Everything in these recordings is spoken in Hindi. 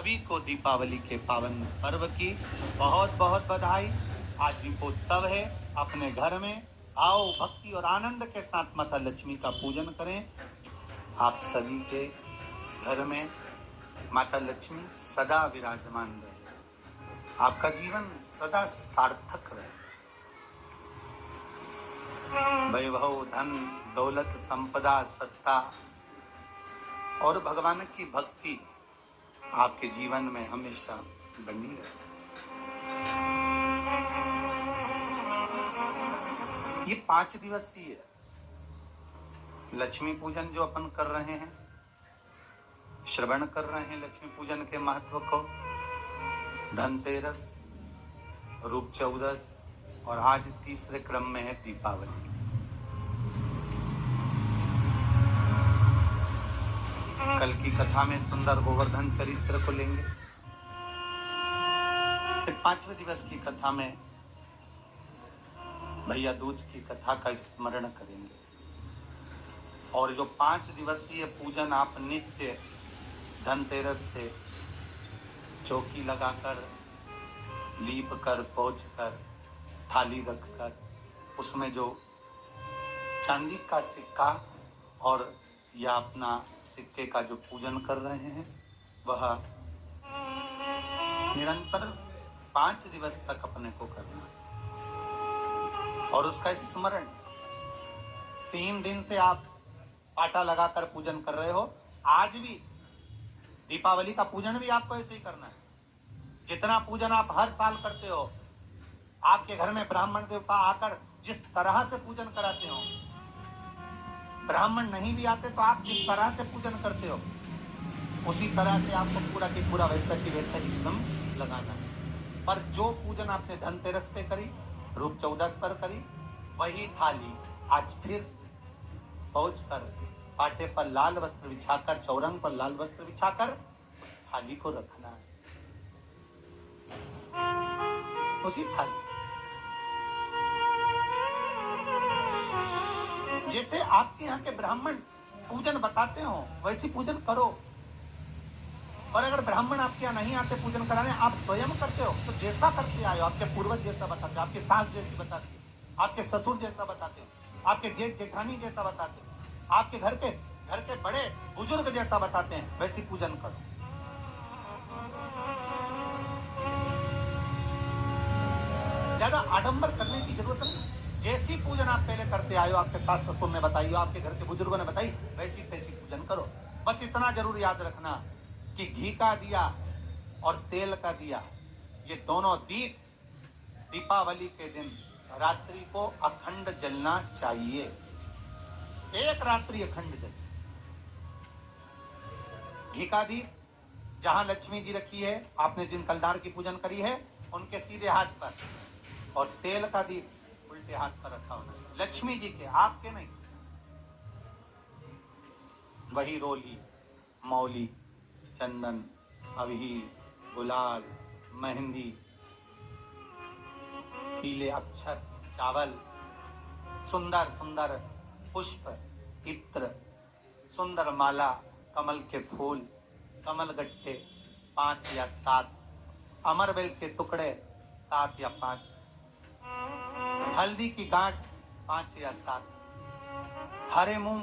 सभी को दीपावली के पावन पर्व की बहुत बहुत बधाई। आज दीपोत्सव है। अपने घर में भाव भक्ति और आनंद के साथ माता लक्ष्मी का पूजन करें। आप सभी के घर में माता लक्ष्मी सदा विराजमान रहे, आपका जीवन सदा सार्थक रहे। वैभव, धन, दौलत, संपदा, सत्ता और भगवान की भक्ति आपके जीवन में हमेशा बनी रहे। ये 5 दिवसीय लक्ष्मी पूजन जो अपन कर रहे हैं, श्रवण कर रहे हैं लक्ष्मी पूजन के महत्व को। धनतेरस, रूप चौदस और आज तीसरे क्रम में है दीपावली। कल की कथा में सुंदर गोवर्धन चरित्र को लेंगे। फिर 5वें दिवस की कथा में भैया दूज की कथा का स्मरण करेंगे। और जो 5 दिवसीय पूजन आप नित्य धनतेरस से चौकी लगाकर, लीप कर, पोंछ कर, थाली रखकर उसमें जो चांदी का सिक्का और या अपना सिक्के का जो पूजन कर रहे हैं, वह निरंतर 5 दिवस तक अपने को करना है। और उसका स्मरण 3 दिन से आप पाटा लगाकर पूजन कर रहे हो, आज भी दीपावली का पूजन भी आपको ऐसे ही करना है। जितना पूजन आप हर साल करते हो, आपके घर में ब्राह्मण देवता आकर जिस तरह से पूजन कराते हो, ब्राह्मण नहीं भी आते तो आप जिस तरह से पूजन करते हो, उसी तरह से आपको पूरा की पूरा वैसा की वैसा एकदम लगाना है। पर जो पूजन आपने धनतेरस पे करी, रूप चौदस पर करी, वही थाली आज फिर पहुंच कर पाटे पर लाल वस्त्र बिछाकर, चौरंग पर लाल वस्त्र बिछाकर उस थाली को रखना है। उसी थाली जैसे आपके यहाँ के ब्राह्मण पूजन बताते हो, वैसी पूजन करो। और अगर ब्राह्मण आपके यहाँ नहीं आते पूजन कराने, आप स्वयं करते हो, तो जैसा करते आए हो, आपके पूर्वज जैसा बताते हो, आपकी सास जैसी बताते हो, आपके ससुर जैसा बताते हो, आपके जेठ जेठानी जैसा बताते हो, आपके घर के बड़े बुजुर्ग जैसा बताते हैं, वैसी पूजन करो। ज्यादा आडंबर करने की जरूरत नहीं। जैसी पूजन आप पहले करते आए हो, आपके सास ससुर ने बताई हो, आपके घर के बुजुर्गों ने बताई, वैसी तैसी पूजन करो। बस इतना जरूर याद रखना कि घी का दिया और तेल का दिया, ये दोनों दीप दीपावली के दिन रात्रि को अखंड जलना चाहिए। एक रात्रि अखंड जल। घी का दीप जहां लक्ष्मी जी रखी है, आपने जिन कलदार की पूजन करी है, उनके सीधे हाथ पर, और तेल का दीप उल्टे हाथ पर रखा होना है, लक्ष्मी जी के, आपके नहीं। वही रोली, मौली, चंदन, अबीर, गुलाल, मेहंदी, पीले अक्षर, चावल, सुंदर सुंदर पुष्प, इत्र, सुंदर माला, कमल के फूल, कमल गट्टे 5 या 7, अमरबेल के टुकड़े 7 या 5, हल्दी की गांठ 5 या 7, हरे मूंग,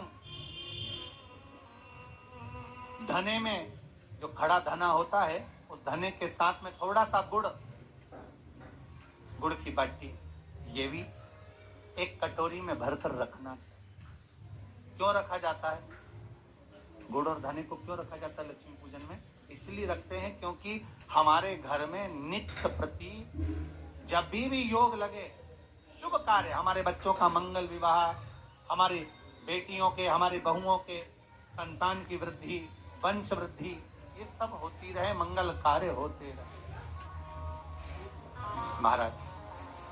धने में जो खड़ा धना होता है, उस धने के साथ में थोड़ा सा गुड़ की बाटी, ये भी एक कटोरी में भरकर रखना चाहिए। क्यों रखा जाता है गुड़ और धने को? क्यों रखा जाता है लक्ष्मी पूजन में? इसलिए रखते हैं क्योंकि हमारे घर में नित्य प्रति जब भी योग लगे, शुभ कार्य, हमारे बच्चों का मंगल विवाह, हमारी बेटियों के, हमारी बहुओं के संतान की वृद्धि, वंश वृद्धि, ये सब होती रहे, मंगल कार्य होते रहे। महाराज,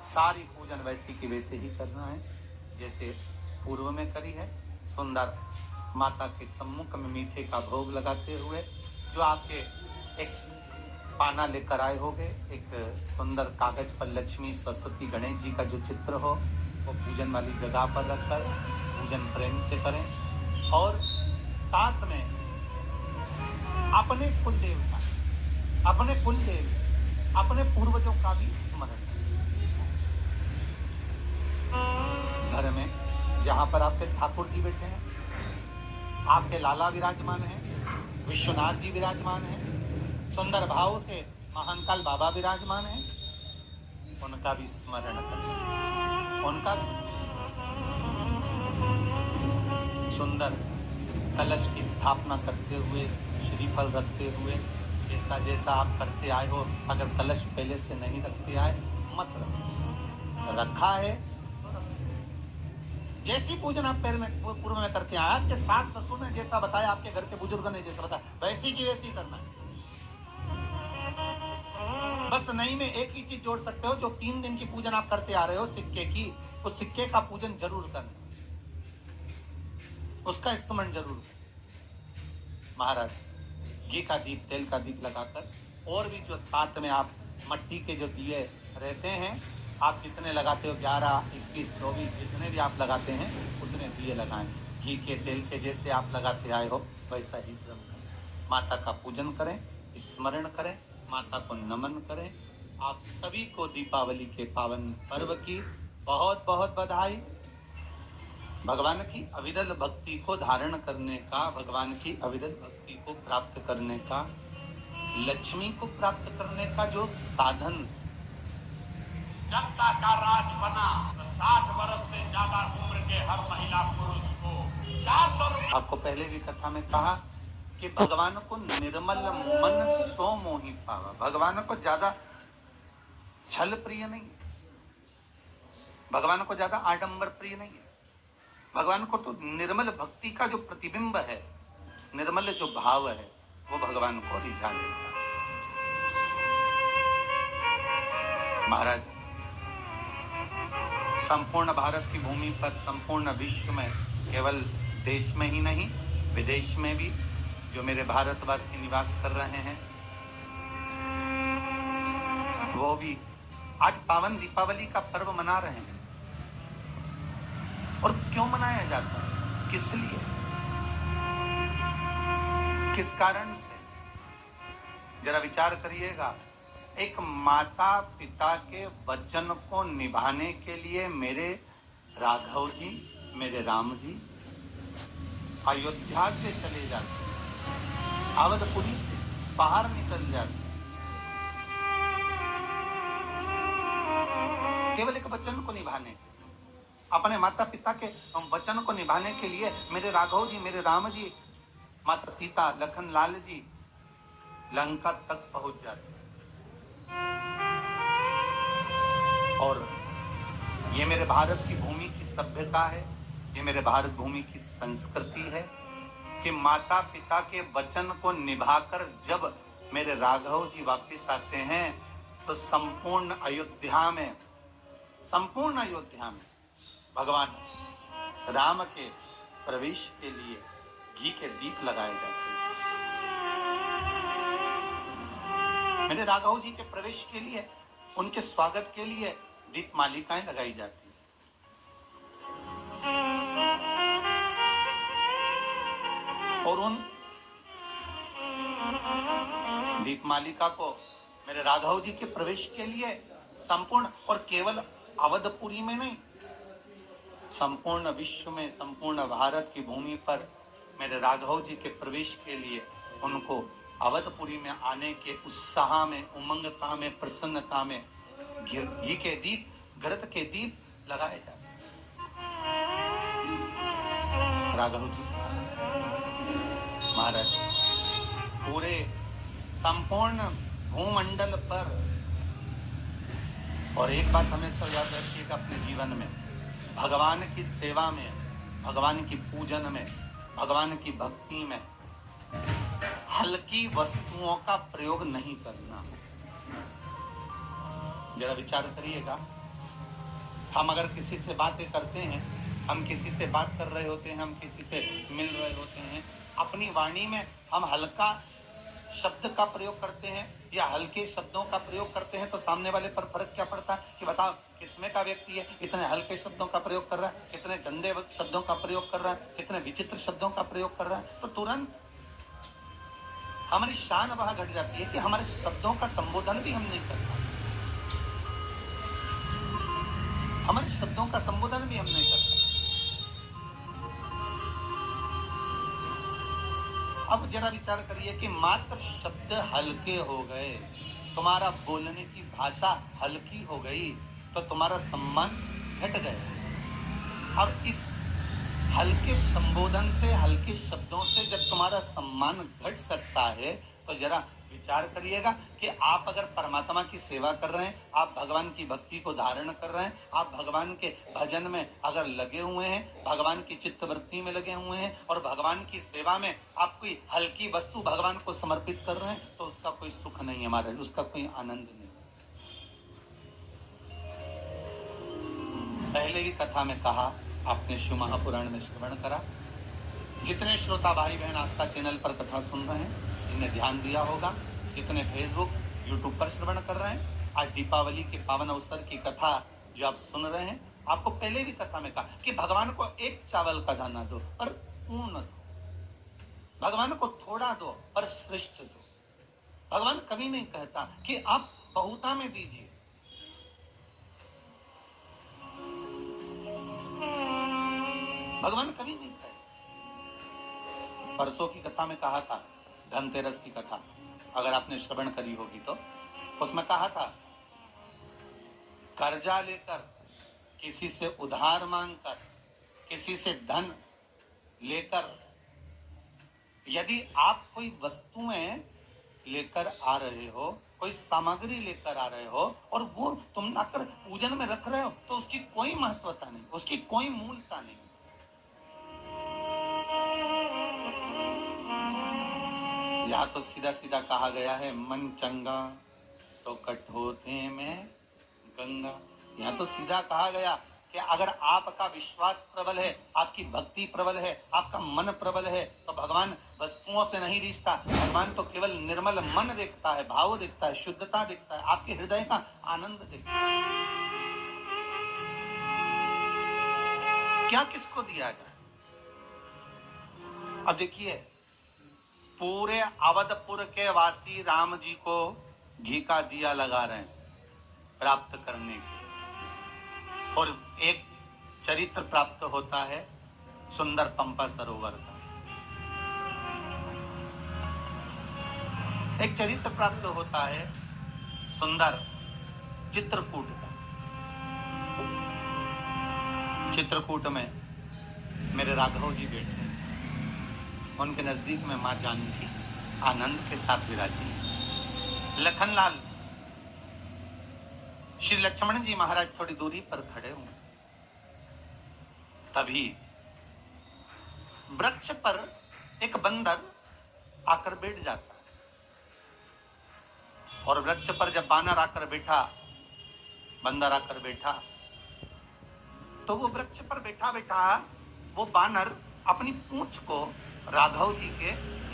सारी पूजन वैसी की वैसे ही करना है जैसे पूर्व में करी है। सुंदर माता के सम्मुख में मीठे का भोग लगाते हुए, जो आपके एक पाना लेकर आए होगे, एक सुंदर कागज पर लक्ष्मी, सरस्वती, गणेश जी का जो चित्र हो, वो पूजन वाली जगह पर रखकर पूजन प्रेम से करें। और साथ में अपने कुल देवता अपने कुल देवी, अपने पूर्वजों का भी स्मरण करें। घर में जहां पर आपके ठाकुर जी बैठे हैं, आपके लाला विराजमान हैं, विश्वनाथ जी विराजमान हैं, सुंदर भाव से महाकाल बाबा विराजमान हैं, उनका भी स्मरण करें। उनका भी सुंदर कलश की स्थापना करते हुए, श्रीफल रखते हुए, जैसा जैसा आप करते आए हो, अगर कलश पहले से नहीं रखते आए मत रखो, रखा है तो रखो। जैसी पूजन आप पूर्व में करके आए, आपके सास ससुर ने जैसा बताया, आपके घर के बुजुर्ग ने जैसा बताया, वैसी की वैसी करना है। बस नहीं में एक ही चीज जोड़ सकते हो, जो 3 दिन की पूजन आप करते आ रहे हो सिक्के की, उस सिक्के का पूजन जरूर करना, उसका स्मरण जरूर करना। महाराज घी का दीप, तेल का दीप लगाकर, और भी जो साथ में आप मट्टी के जो दिए रहते हैं, आप जितने लगाते हो 11, 21, 24 जितने भी आप लगाते हैं उतने दिए लगाएं। घी के, तेल के जैसे आप लगाते आए हो वैसा ही क्रम करें। माता का पूजन करें, स्मरण करें, माता को नमन करें। आप सभी को दीपावली के पावन पर्व की बहुत बहुत बधाई। भगवान की अविरल भक्ति को धारण करने का, भगवान की अविरल भक्ति को प्राप्त करने का, लक्ष्मी को प्राप्त करने का जो साधन, जनता का राज बना तो 60 वर्ष से ज्यादा उम्र के हर महिला पुरुष को 400। आपको पहले भी कथा में कहा कि भगवान को निर्मल मन सो मोहि पावा। भगवान को ज्यादा छल प्रिय नहीं, भगवान को ज्यादा आडंबर प्रिय नहीं है। भगवान को तो निर्मल भक्ति का जो प्रतिबिंब है, निर्मल जो भाव है, वो भगवान को रिझा लेता है। महाराज संपूर्ण भारत की भूमि पर, संपूर्ण विश्व में, केवल देश में ही नहीं विदेश में भी जो मेरे भारतवासी निवास कर रहे हैं, वो भी आज पावन दीपावली का पर्व मना रहे हैं। और क्यों मनाया जाता है, किस लिए, किस कारण से, जरा विचार करिएगा। एक माता पिता के वचन को निभाने के लिए मेरे राघव जी, मेरे राम जी अयोध्या से चले जाते, अवधपुरी से बाहर निकल जाते, केवल एक वचन को निभाने के, अपने माता पिता के वचन को निभाने के लिए मेरे राघव जी, मेरे राम जी, माता सीता, लखन लाल जी लंका तक पहुंच जाते। और ये मेरे भारत की भूमि की सभ्यता है, ये मेरे भारत भूमि की संस्कृति है कि माता पिता के वचन को निभाकर जब मेरे राघव जी वापस आते हैं तो संपूर्ण अयोध्या में भगवान राम के प्रवेश के लिए घी के दीप लगाए जाते हैं। मेरे राघव जी के प्रवेश के लिए, उनके स्वागत के लिए दीप मालिकाएं लगाई जाती हैं। और उन दीप मालिका को मेरे राघव जी के प्रवेश के लिए संपूर्ण, और केवल अवधपुरी में नहीं, संपूर्ण विश्व में, संपूर्ण भारत की भूमि पर मेरे राघव जी के प्रवेश के लिए उनको अवधपुरी में आने के उत्साह में, उमंगता में, प्रसन्नता में घी के दीप, घृत के दीप लगाए जाते हैं। राघव जी महाराज पूरे संपूर्ण भूमंडल पर, और एक बात हमेशा याद रखिएगा अपने जीवन में, भगवान की सेवा में, भगवान की पूजन में, भगवान की भक्ति में हल्की वस्तुओं का प्रयोग नहीं करना। जरा विचार करिएगा, हम अगर किसी से बातें करते हैं, हम किसी से बात कर रहे होते हैं, हम किसी से मिल रहे होते हैं, अपनी वाणी में हम हल्का शब्द का प्रयोग करते हैं या हल्के शब्दों का प्रयोग करते हैं, तो सामने वाले पर फर्क क्या पड़ता है कि बताओ किसमें का व्यक्ति है, इतने हल्के शब्दों का प्रयोग कर रहा है, कितने गंदे शब्दों का प्रयोग कर रहा है, कितने विचित्र शब्दों का प्रयोग कर रहा है, तो तुरंत हमारी शान वहां घट जाती है कि हमारे शब्दों का संबोधन भी हम नहीं कर पाते। हमारे शब्दों का संबोधन भी हम नहीं कर पाते। अब जरा विचार करिए कि मात्र शब्द हल्के हो गए, तुम्हारा बोलने की भाषा हल्की हो गई, तो तुम्हारा सम्मान घट गया। अब इस हल्के संबोधन से, हल्के शब्दों से जब तुम्हारा सम्मान घट सकता है, तो जरा विचार करिएगा कि आप अगर परमात्मा की सेवा कर रहे हैं, आप भगवान की भक्ति को धारण कर रहे हैं, आप भगवान के भजन में अगर लगे हुए हैं, भगवान की चित्तवृत्ति में लगे हुए हैं और भगवान की सेवा में आप कोई हल्की वस्तु भगवान को समर्पित कर रहे हैं, तो उसका कोई सुख नहीं है हमारे, उसका कोई आनंद नहीं। पहले भी कथा में कहा, आपने शिव महापुराण में श्रवण करा। जितने श्रोता भाई बहन आस्था चैनल पर कथा सुन रहे हैं, इन्हें ध्यान दिया होगा। जितने फेसबुक यूट्यूब पर श्रवण कर रहे हैं, आज दीपावली के पावन अवसर की कथा जो आप सुन रहे हैं, आपको पहले भी कथा में कहा कि भगवान को एक चावल का दाना दो पर पूर्ण दो, भगवान को थोड़ा दो पर श्रेष्ठ दो। भगवान कभी नहीं कहता कि आप बहुता में दीजिए। भगवान कभी नहीं कहे। परसों की कथा में कहा था, धनतेरस की कथा अगर आपने श्रवण करी होगी तो उसमें कहा था, कर्जा लेकर, किसी से उधार मांगकर, किसी से धन लेकर, यदि आप कोई वस्तुएं लेकर आ रहे हो, कोई सामग्री लेकर आ रहे हो और वो तुम लाकर पूजन में रख रहे हो, तो उसकी कोई महत्वता नहीं, उसकी कोई मूलता नहीं। यहाँ तो सीधा सीधा कहा गया है, मन चंगा तो कठोते में गंगा। यहाँ तो सीधा कहा गया कि अगर आपका विश्वास प्रबल है, आपकी भक्ति प्रबल है, आपका मन प्रबल है, तो भगवान वस्तुओं से नहीं रिश्ता। भगवान तो केवल निर्मल मन देखता है, भाव देखता है, शुद्धता देखता है, आपके हृदय का आनंद देखता है। क्या किसको दिया जाए? अब देखिए, पूरे अवधपुर के वासी राम जी को घी का दिया लगा रहे हैं प्राप्त करने के, और एक चरित्र प्राप्त होता है सुंदर पंपा सरोवर का। एक चरित्र प्राप्त होता है सुंदर चित्रकूट का। चित्रकूट में मेरे राघव जी बैठे हैं, उनके नजदीक में मां जानकी आनंद के साथ विराजी। लखनलाल श्री लक्ष्मण जी महाराज थोड़ी दूरी पर खड़े हुए। तभी वृक्ष पर एक बंदर आकर बैठ जाता है, और वृक्ष पर जब बानर आकर बैठा, बंदर आकर बैठा, तो वो वृक्ष पर बैठा बैठा वो बानर अपनी पूंछ को राघव जी के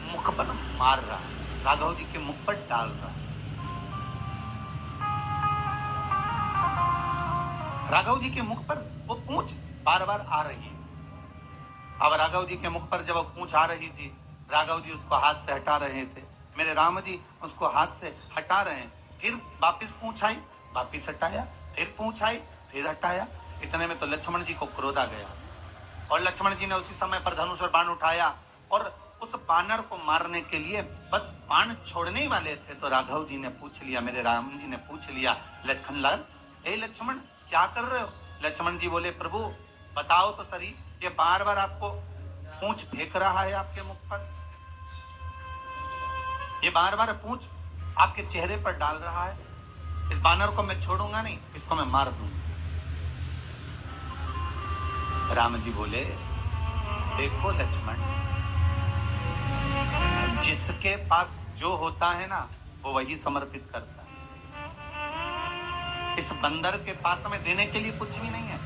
मुख पर मार रहा, राघव जी के मुख पर डाल रहा। राघव जी के मुख पर वो पूंछ बार बार आ रही है। अब राघव जी के मुख पर जब वो पूंछ आ रही थी, राघव जी उसको हाथ से हटा रहे थे, मेरे राम जी उसको हाथ से हटा रहे हैं। फिर वापिस पूंछ आई, वापिस हटाया, फिर पूंछ आई, फिर हटाया। इतने में तो लक्ष्मण जी को क्रोध आ गया, और लक्ष्मण जी ने उसी समय पर धनुष और बाण उठाया, और उस बानर को मारने के लिए बस बाण छोड़ने ही वाले थे, तो राघव जी ने पूछ लिया, मेरे राम जी ने पूछ लिया, लखनलाल, हे लक्ष्मण क्या कर रहे हो? लक्ष्मण जी बोले, प्रभु बताओ तो सही, ये बार बार आपको पूंछ फेंक रहा है आपके मुख पर, ये बार बार पूंछ आपके चेहरे पर डाल रहा है, इस बानर को मैं छोड़ूंगा नहीं, इसको मैं मार दूंगा। राम जी बोले, देखो लक्ष्मण, जिसके पास जो होता है ना, वो वही समर्पित करता है। इस बंदर के पास में देने के लिए कुछ भी नहीं है,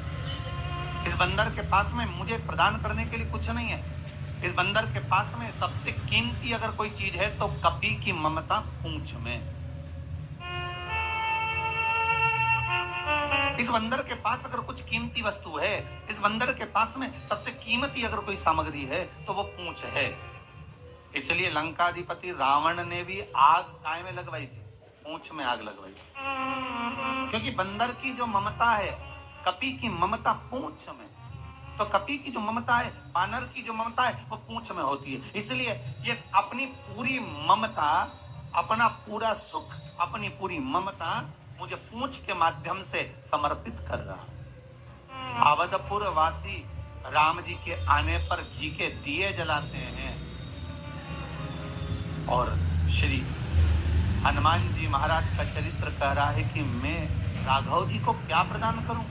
इस बंदर के पास में मुझे प्रदान करने के लिए कुछ नहीं है। इस बंदर के पास में सबसे कीमती अगर कोई चीज है तो कपी की ममता पूंछ में। इस बंदर के पास अगर कुछ कीमती वस्तु है, इस बंदर के पास में सबसे कीमती अगर कोई सामग्री है, तो वो पूंछ है। इसलिए लंकाधिपति रावण ने भी आग काय में लगवाई थी, पूंछ में आग लगवाई, क्योंकि बंदर की जो ममता है, कपि की ममता पूंछ में, तो कपि की जो ममता है, बानर की जो ममता है, वो पूंछ में होती है। इसलिए ये अपनी पूरी ममता, अपना पूरा सुख, अपनी पूरी ममता मुझे पूंछ के माध्यम से समर्पित कर रहा है। अवधपुर वासी राम जी के आने पर घी के दिए जलाते हैं और श्री हनुमान जी महाराज का चरित्र कह रहा है कि मैं राघव जी को क्या प्रदान करूं।